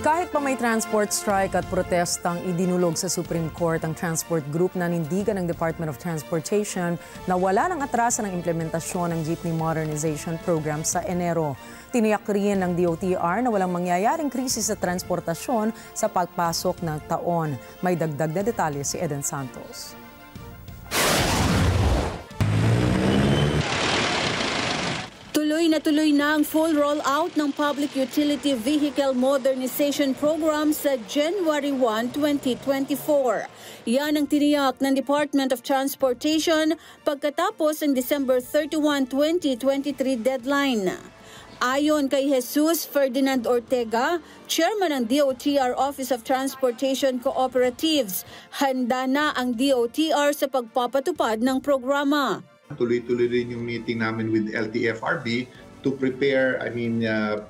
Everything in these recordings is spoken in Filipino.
Kahit pa may transport strike at protestang idinulog sa Supreme Court ang transport group na nindigan ng Department of Transportation na wala ng atrasan ng implementasyon ng Jeepney Modernization Program sa Enero. Tiniyak rin ng DOTR na walang mangyayaring krisis sa transportasyon sa pagpasok ng taon. May dagdag na detalye si Eden Santos. Tuloy na ang full rollout ng Public Utility Vehicle Modernization Program sa January 1, 2024. Yan ang tiniyak ng Department of Transportation pagkatapos ng December 31, 2023 deadline. Ayon kay Jesus Ferdinand Ortega, Chairman ng DOTR Office of Transportation Cooperatives, handa na ang DOTR sa pagpapatupad ng programa. Tuloy-tuloy rin yung meeting namin with LTFRB to prepare,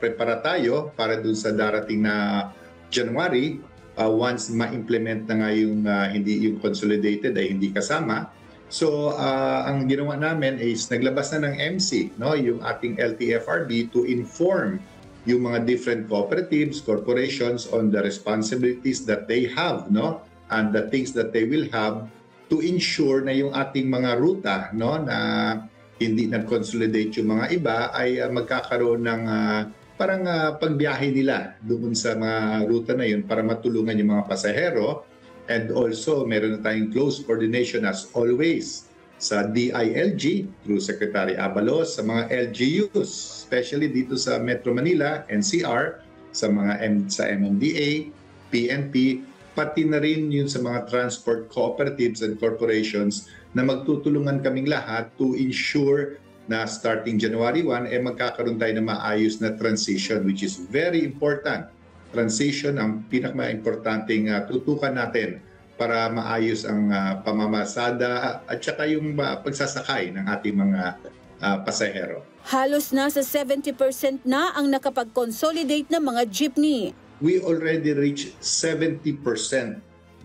prepara tayo para dun sa darating na January, once ma-implement na nga yung, hindi yung consolidated ay hindi kasama. So, ang ginawa namin is naglabas na ng MC, no, yung ating LTFRB to inform yung mga different cooperatives, corporations on the responsibilities that they have, no, and the things that they will have to ensure na yung ating mga ruta, no, na hindi nag-consolidate yung mga iba ay magkakaroon ng pagbiyahe nila doon sa mga ruta na yun para matulungan yung mga pasahero. And also, meron na tayong close coordination as always sa DILG through Secretary Abalos, sa mga LGUs, especially dito sa Metro Manila, NCR, sa MMDA, PNP, pati na rin yun sa mga transport cooperatives and corporations na magtutulungan kaming lahat to ensure na starting January 1, magkakaroon tayo ng maayos na transition, which is very important. Transition ang pinaka-importanting tutukan natin para maayos ang pamamasada at saka yung pagsasakay ng ating mga pasahero. Halos nasa 70% na ang nakapag-consolidate ng mga jeepney. We already reached 70%.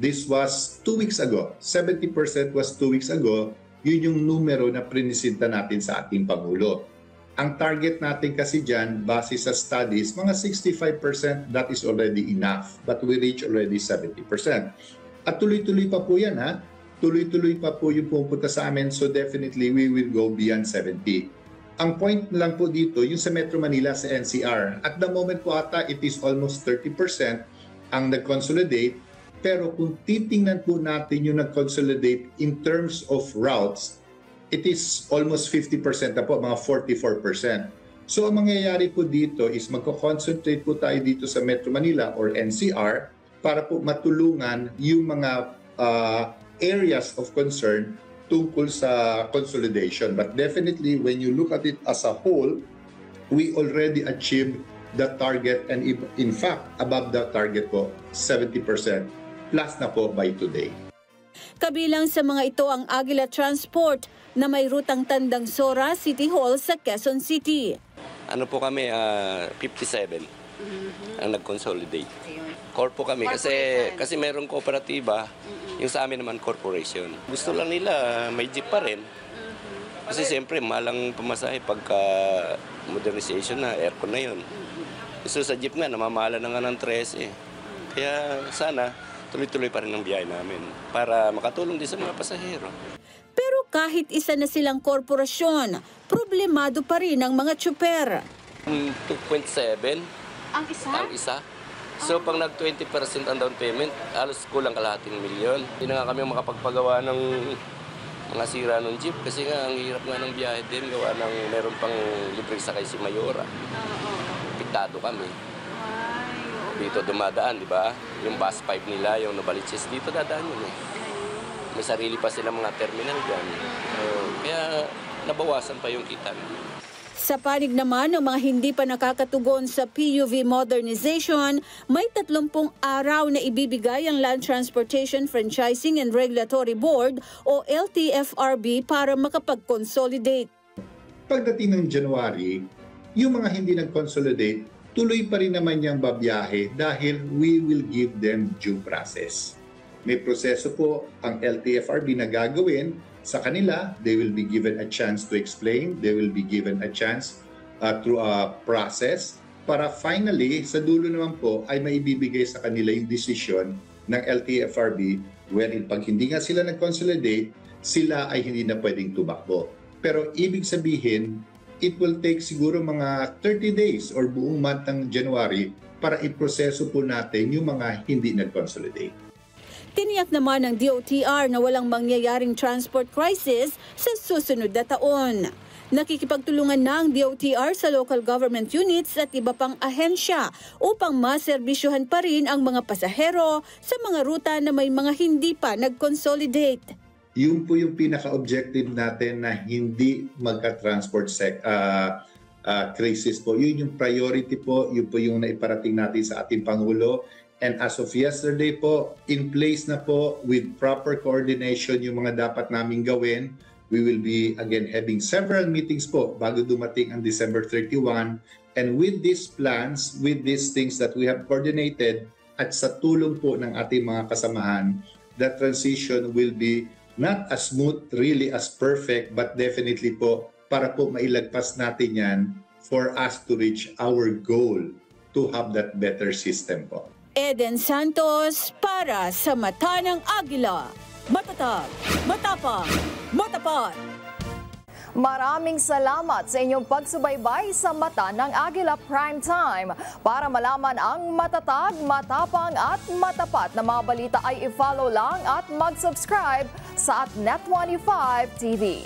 This was 2 weeks ago. 70% was 2 weeks ago. Yun yung numero na prinisinta natin sa ating Pangulo. Ang target natin kasi dyan, base sa studies, mga 65%, that is already enough. But we reach already 70%. At tuloy-tuloy pa po yan, ha? Tuloy-tuloy pa po yung pumunta sa amin. So definitely, we will go beyond 70%. Ang point lang po dito, yung sa Metro Manila, sa NCR. At the moment po ata, it is almost 30% ang nag-consolidate. Pero kung titingnan po natin yung nag-consolidate in terms of routes, it is almost 50% na po, mga 44%. So ang mangyayari po dito is magko-concentrate po tayo dito sa Metro Manila or NCR para po matulungan yung mga areas of concern tungkol sa consolidation. But definitely, when you look at it as a whole, we already achieved the target and in fact, above the target po, 70% plus na po by today. Kabilang sa mga ito ang Aguila Transport na may rutang Tandang Sora City Hall sa Quezon City. Ano po kami, 57 ang nag-consolidate. Core po kami kasi merong kooperatiba, yung sa amin naman corporation. Gusto lang nila may jeep pa rin. Kasi siyempre malang pamasahe pagka modernization na, aircon na yun. Gusto sa jeep nga, namamahala na nga ng 13. Kaya sana tuloy-tuloy pa rin ang biyahe namin para makatulong din sa mga pasahero. Pero kahit isa na silang korporasyon, problemado pa rin ang mga tsuper. 2.7 ang isa? Ang isa. So pag nag 20% ang down payment, halos kulang kalahating milyon. Hindi na nga kami makapagpagawa ng mga sira ng jeep kasi nga ang hirap nga ng biyahe din. Gawa ng meron pang libreng sakay si Mayora. Piktado kami. Dito dumadaan, di ba? Yung bus 5 nila, yung Novaliches, dito dadaan yun eh. May sarili pa sila mga terminal dyan. Kaya nabawasan pa yung kita. Sa panig naman ng mga hindi pa nakakatugon sa PUV modernization, may 30 araw na ibibigay ang Land Transportation Franchising and Regulatory Board o LTFRB para makapag-consolidate. Pagdating ng January, yung mga hindi nag-consolidate, tuloy pa rin naman niyang babiyahe dahil we will give them due process. May proseso po ang LTFRB na gagawin sa kanila. They will be given a chance to explain. They will be given a chance through a process para finally, sa dulo naman po, ay maibibigay sa kanila yung desisyon ng LTFRB wherein pag hindi nga sila nag-consolidate, sila ay hindi na pwedeng tumakbo. Pero ibig sabihin, it will take siguro mga 30 days or buong month ng January para iproseso po natin yung mga hindi nag-consolidate. Tiniyak naman ng DOTR na walang mangyayaring transport crisis sa susunod na taon. Nakikipagtulungan ng DOTR sa local government units at iba pang ahensya upang maserbisyuhan pa rin ang mga pasahero sa mga ruta na may mga hindi pa nag-consolidate. Yun po yung pinaka-objective natin na hindi magka-transport crisis po. Yun yung priority po, yun po yung naiparating natin sa ating Pangulo. And as of yesterday po, in place na po with proper coordination yung mga dapat naming gawin. We will be again having several meetings po bago dumating ang December 31. And with these plans, with these things that we have coordinated at sa tulong po ng ating mga kasamahan, the transition will be not as smooth, really as perfect, but definitely po para po mailagpas natin yan for us to reach our goal to have that better system po. Eden Santos para sa Mata ng Agila. Matatag, matapang, matapat. Maraming salamat sa inyong pagsubaybay sa Mata ng Agila Primetime. Para malaman ang matatag, matapang at matapat na mga balita ay i-follow lang at mag-subscribe sa @Net25 TV.